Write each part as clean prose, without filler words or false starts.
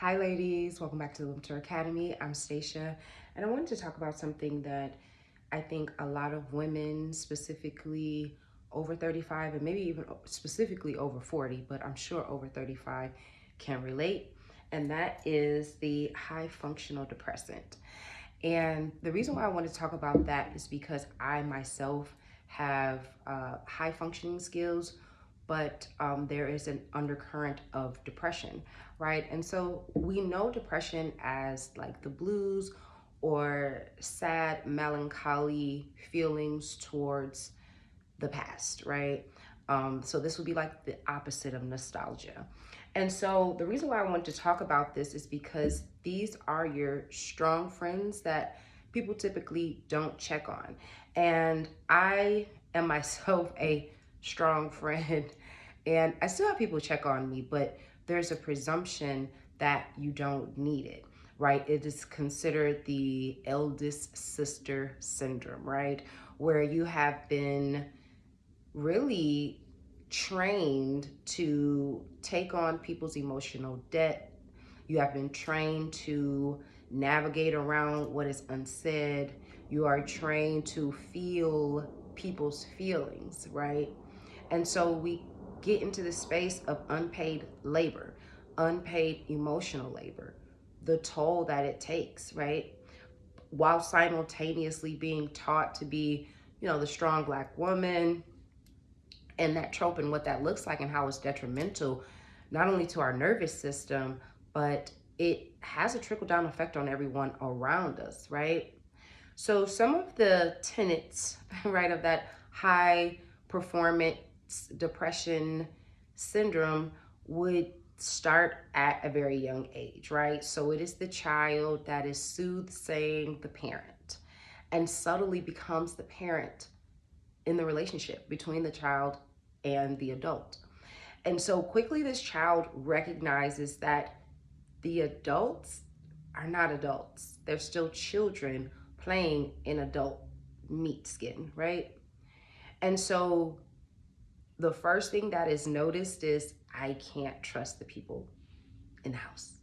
Hi ladies, welcome back to the Limiter Academy. I'm Stacia, and I wanted to talk about something that I think a lot of women, specifically over 35 and maybe even specifically over 40, but I'm sure over 35 can relate, and that is the high functional depressant. And the reason why I want to talk about that is because I myself have high functioning skills, but there is an undercurrent of depression, right? And so we know depression as like the blues or sad, melancholy feelings towards the past, right? So this would be like the opposite of nostalgia. And so the reason why I want to talk about this is because these are your strong friends that people typically don't check on. And I am myself a strong friend, and I still have people check on me, but there's a presumption that you don't need it, right? It is considered the eldest sister syndrome, right? Where you have been really trained to take on people's emotional debt. You have been trained to navigate around what is unsaid. You are trained to feel people's feelings, right? And so we get into the space of unpaid labor, unpaid emotional labor, the toll that it takes, right? While simultaneously being taught to be, the strong Black woman, and that trope and what that looks like and how it's detrimental not only to our nervous system, but it has a trickle down effect on everyone around us, right? So some of the tenets, right, of that high performance depression syndrome would start at a very young age, right? So it is the child that is soothsaying the parent and subtly becomes the parent in the relationship between the child and the adult. And so quickly, this child recognizes that the adults are not adults, they're still children playing in adult meat skin, right? And so the first thing that is noticed is I can't trust the people in the house.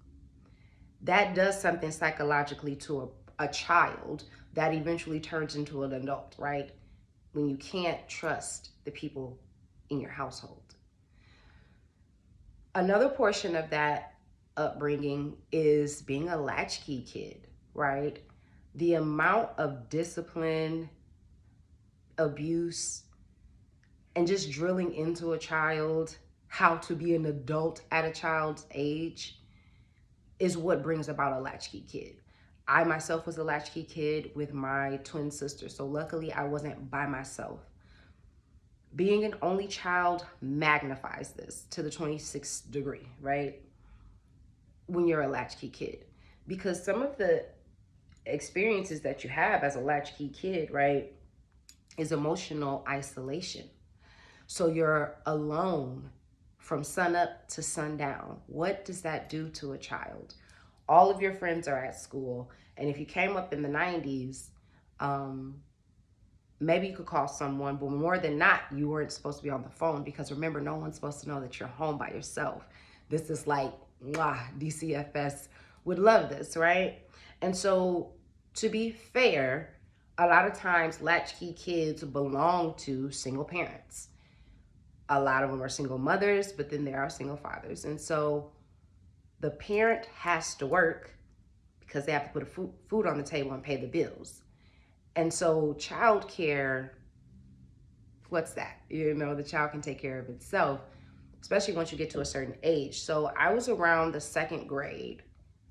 That does something psychologically to a child that eventually turns into an adult, right? When you can't trust the people in your household. Another portion of that upbringing is being a latchkey kid, right? The amount of discipline, abuse, and just drilling into a child how to be an adult at a child's age is what brings about a latchkey kid. I myself was a latchkey kid with my twin sister, so luckily I wasn't by myself. Being an only child magnifies this to the 26th degree, right? When you're a latchkey kid. Because some of the experiences that you have as a latchkey kid, right, is emotional isolation. So you're alone from sunup to sundown. What does that do to a child? All of your friends are at school. And if you came up in the 90s, um, maybe you could call someone, but more than not, you weren't supposed to be on the phone because remember, no one's supposed to know that you're home by yourself. This is like, mwah, DCFS would love this, right? And so, to be fair, a lot of times latchkey kids belong to single parents. A lot of them are single mothers, but then there are single fathers. And so the parent has to work because they have to put food on the table and pay the bills. And so childcare, what's that? The child can take care of itself, especially once you get to a certain age. So I was around the second grade.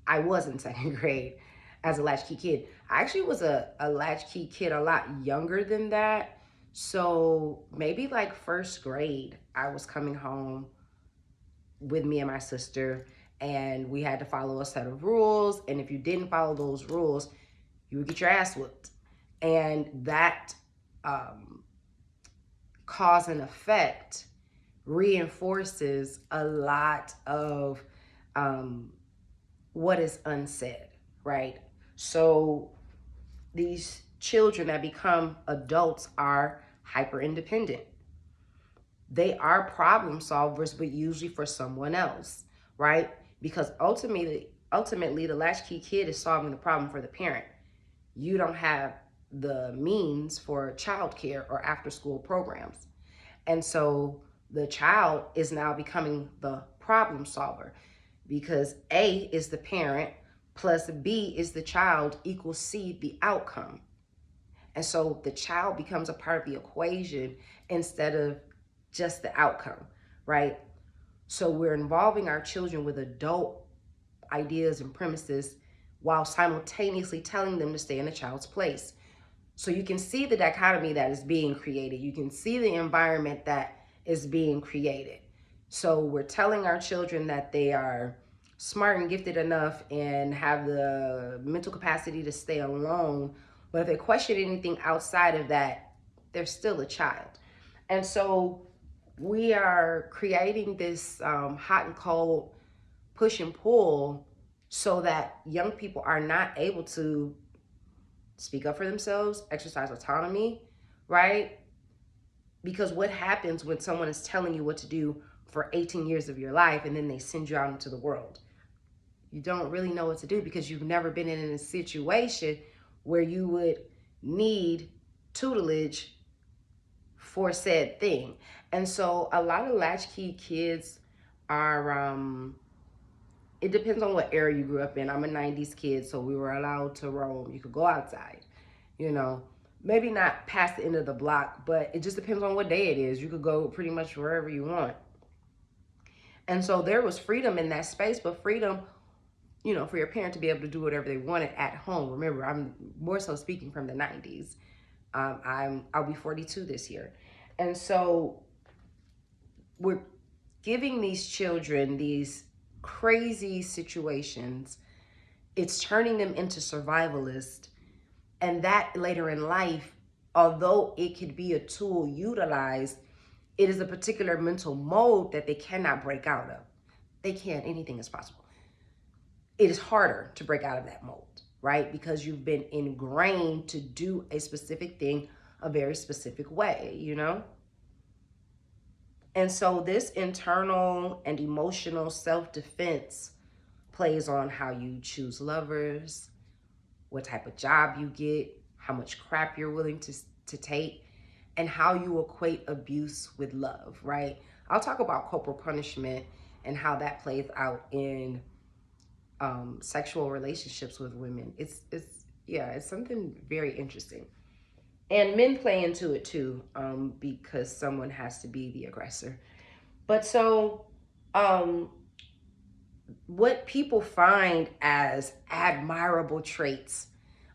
I was in second grade as a latchkey kid. I actually was a latchkey kid a lot younger than that. So maybe like first grade, I was coming home with me and my sister, and we had to follow a set of rules. And if you didn't follow those rules, you would get your ass whooped. And that cause and effect reinforces a lot of what is unsaid, right? So these children that become adults are hyper independent. They are problem solvers, but usually for someone else, right? because ultimately the latchkey kid is solving the problem for the parent. You don't have the means for childcare or after school programs. And so the child is now becoming the problem solver, because A is the parent plus B is the child equals C, the outcome. And so the child becomes a part of the equation instead of just the outcome, right? So we're involving our children with adult ideas and premises while simultaneously telling them to stay in the child's place. So you can see the dichotomy that is being created. You can see the environment that is being created. So we're telling our children that they are smart and gifted enough and have the mental capacity to stay alone. But if they question anything outside of that, they're still a child. And so we are creating this hot and cold push and pull so that young people are not able to speak up for themselves, exercise autonomy, right? Because what happens when someone is telling you what to do for 18 years of your life and then they send you out into the world? You don't really know what to do because you've never been in a situation where you would need tutelage for said thing. And so a lot of latchkey kids are it depends on what era you grew up in. I'm a 90s kid, so we were allowed to roam. You could go outside, you know, maybe not past the end of the block, but it just depends on what day it is. You could go pretty much wherever you want. And so there was freedom in that space, but freedom, you know, for your parent to be able to do whatever they wanted at home. Remember, I'm more so speaking from the 90s. I'll be 42 this year. And so we're giving these children these crazy situations. It's turning them into survivalists. And that later in life, although it could be a tool utilized, it is a particular mental mode that they cannot break out of. They can't, anything is possible. It is harder to break out of that mode, right? Because you've been ingrained to do a specific thing a very specific way, you know? And so this internal and emotional self-defense plays on how you choose lovers, what type of job you get, how much crap you're willing to take, and how you equate abuse with love, right? I'll talk about corporal punishment and how that plays out in sexual relationships with women. It's something very interesting. And men play into it too, because someone has to be the aggressor. But so, what people find as admirable traits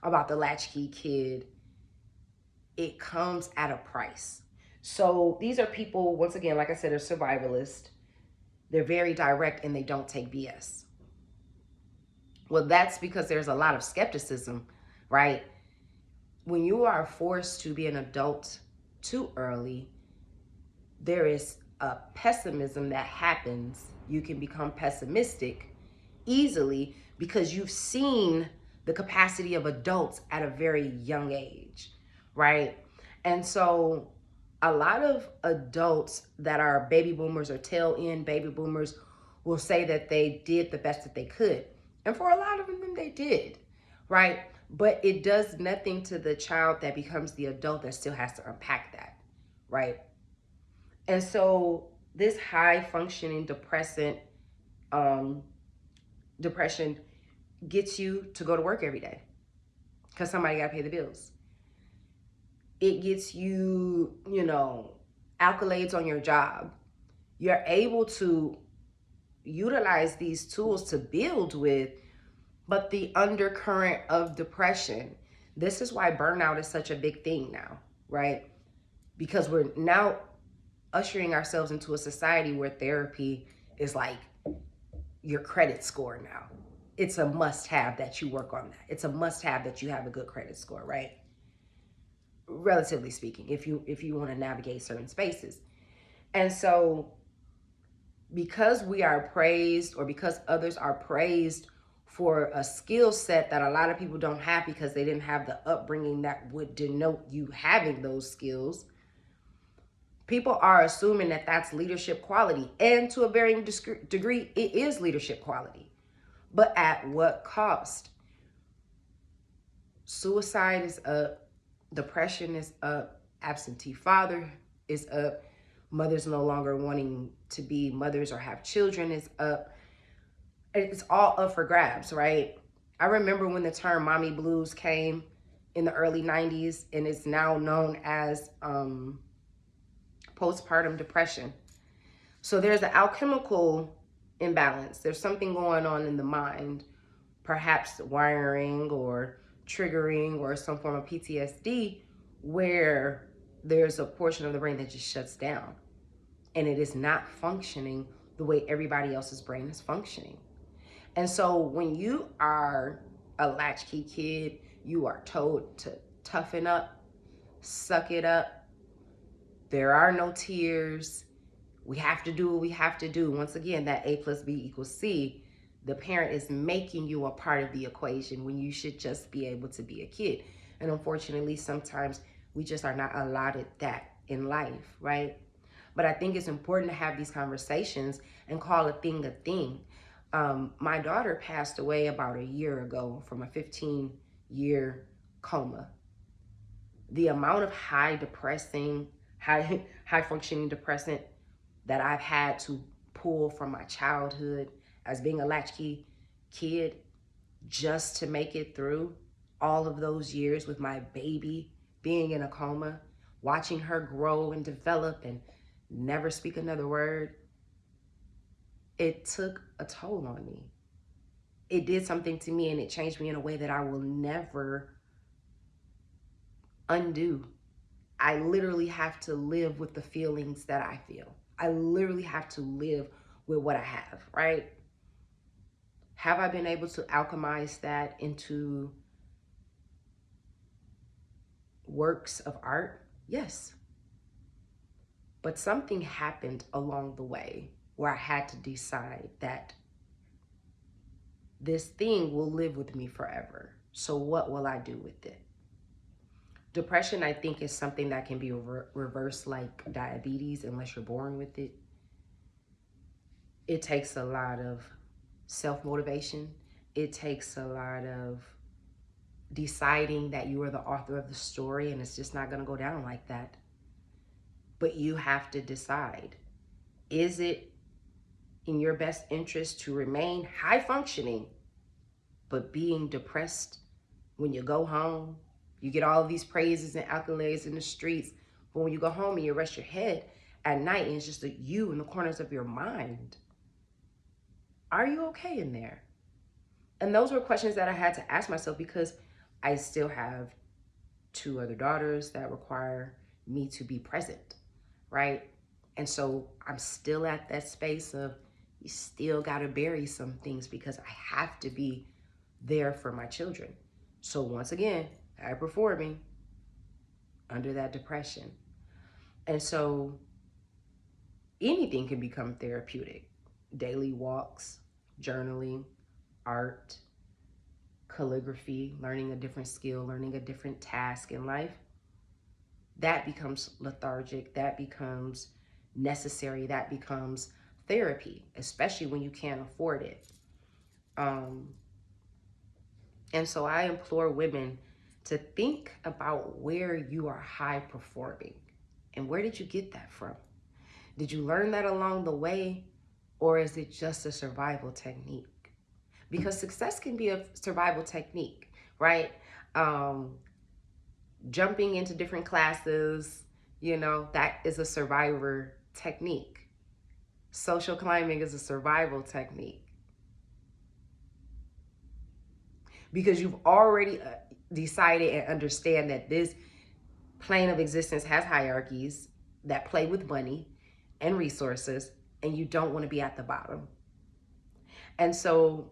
about the latchkey kid, it comes at a price. So these are people, once again, like I said, are survivalists. They're very direct and they don't take BS. Well, that's because there's a lot of skepticism, right? When you are forced to be an adult too early, there is a pessimism that happens. You can become pessimistic easily because you've seen the capacity of adults at a very young age, right? And so a lot of adults that are baby boomers or tail end baby boomers will say that they did the best that they could. And for a lot of them, they did, right? But it does nothing to the child that becomes the adult that still has to unpack that, right? And so this high functioning depression gets you to go to work every day because somebody got to pay the bills. It gets you, accolades on your job. You're able to utilize these tools to build with, but the undercurrent of depression. This is why burnout is such a big thing now, right? Because we're now ushering ourselves into a society where therapy is like your credit score now. It's a must-have that you work on that. It's a must-have that you have a good credit score, right? Relatively speaking, if you want to navigate certain spaces. And so because we are praised, or because others are praised for a skill set that a lot of people don't have because they didn't have the upbringing that would denote you having those skills, People are assuming that that's leadership quality. And to a varying degree, it is leadership quality. But at what cost? Suicide is up. Depression is up. Absentee father is up. Mothers no longer wanting to be mothers or have children is up. It's all up for grabs, right? I remember when the term mommy blues came in the early 90s, and it's now known as postpartum depression. So there's an alchemical imbalance. There's something going on in the mind, perhaps wiring or triggering or some form of PTSD, where there's a portion of the brain that just shuts down and it is not functioning the way everybody else's brain is functioning. And so when you are a latchkey kid, you are told to toughen up, suck it up. There are no tears. We have to do what we have to do. Once again, that A plus B equals C. The parent is making you a part of the equation when you should just be able to be a kid. And unfortunately, sometimes we just are not allotted that in life, right? But I think it's important to have these conversations and call a thing a thing. My daughter passed away about a year ago from a 15-year coma. The amount of high functioning depressant that I've had to pull from my childhood as being a latchkey kid just to make it through all of those years with my baby being in a coma, watching her grow and develop and never speak another word. It took a toll on me. It did something to me, and it changed me in a way that I will never undo. I literally have to live with the feelings that I feel. I literally have to live with what I have, right? Have I been able to alchemize that into works of art? Yes. But something happened along the way where I had to decide that this thing will live with me forever. So what will I do with it? Depression, I think, is something that can be reversed like diabetes unless you're born with it. It takes a lot of self-motivation. It takes a lot of deciding that you are the author of the story, and it's just not going to go down like that. But you have to decide, is it in your best interest to remain high functioning, but being depressed when you go home? You get all of these praises and accolades in the streets, but when you go home and you rest your head at night and it's just you in the corners of your mind, are you okay in there? And those were questions that I had to ask myself because I still have 2 other daughters that require me to be present, right? And so I'm still at that space of you still got to bury some things because I have to be there for my children. So once again, high performing under that depression. And so anything can become therapeutic. Daily walks, journaling, art, calligraphy, learning a different skill, learning a different task in life. That becomes lethargic, that becomes necessary, that becomes therapy, especially when you can't afford it. And so I implore women to think about where you are high performing and where did you get that from? Did you learn that along the way, or is it just a survival technique? Because success can be a survival technique, right? Jumping into different classes, that is a survivor technique. Social climbing is a survival technique. Because you've already decided and understand that this plane of existence has hierarchies that play with money and resources, and you don't want to be at the bottom. And so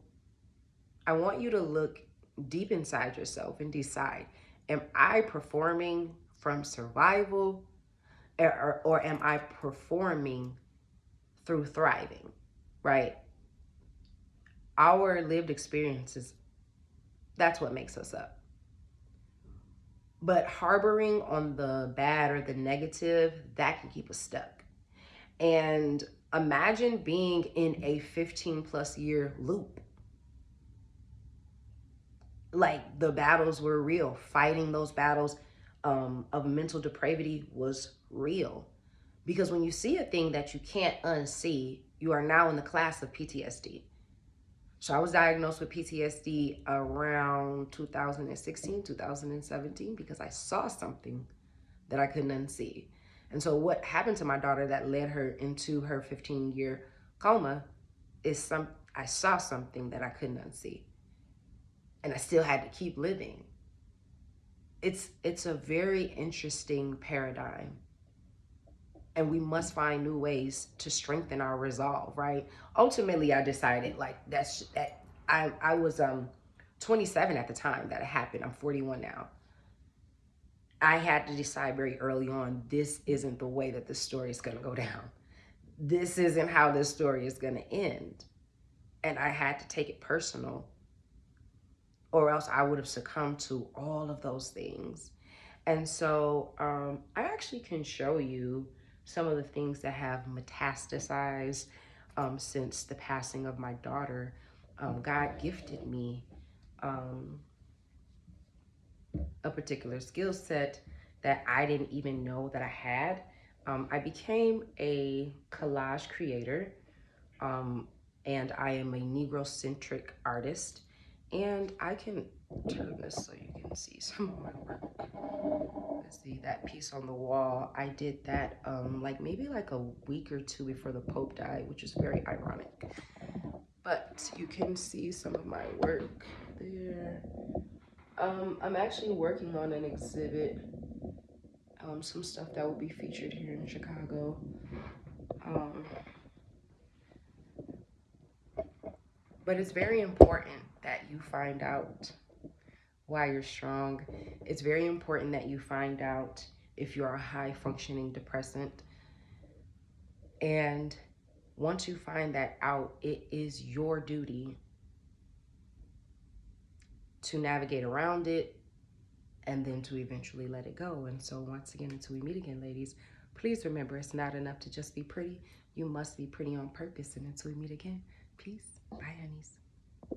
I want you to look deep inside yourself and decide, am I performing from survival or am I performing through thriving, right? Our lived experiences, that's what makes us up. But harboring on the bad or the negative, that can keep us stuck. And imagine being in a 15 plus year loop. Like the battles were real. Fighting those battles of mental depravity was real. Because when you see a thing that you can't unsee, you are now in the class of PTSD. So I was diagnosed with PTSD around 2016, 2017, because I saw something that I couldn't unsee. And so what happened to my daughter that led her into her 15-year coma is I saw something that I couldn't unsee. And I still had to keep living. It's a very interesting paradigm. And we must find new ways to strengthen our resolve, right? Ultimately, I decided like that I was 27 at the time that it happened. I'm 41 now. I had to decide very early on, this isn't the way that this story is going to go down. This isn't how this story is going to end. And I had to take it personal, or else I would have succumbed to all of those things. And so I actually can show you some of the things that have metastasized since the passing of my daughter. God gifted me a particular skill set that I didn't even know that I had. I became a collage creator, and I am a Negro-centric artist. And I can turn this so you can see some of my work. Let's see that piece on the wall. I did that like maybe like a week or two before the Pope died, which is very ironic. But you can see some of my work there. I'm actually working on an exhibit, some stuff that will be featured here in Chicago. But it's very important that you find out why you're strong. It's very important that you find out if you're a high functioning depressant. And once you find that out, it is your duty to navigate around it and then to eventually let it go. And so once again, until we meet again, ladies, please remember it's not enough to just be pretty. You must be pretty on purpose. And until we meet again, peace. Bye, honeys.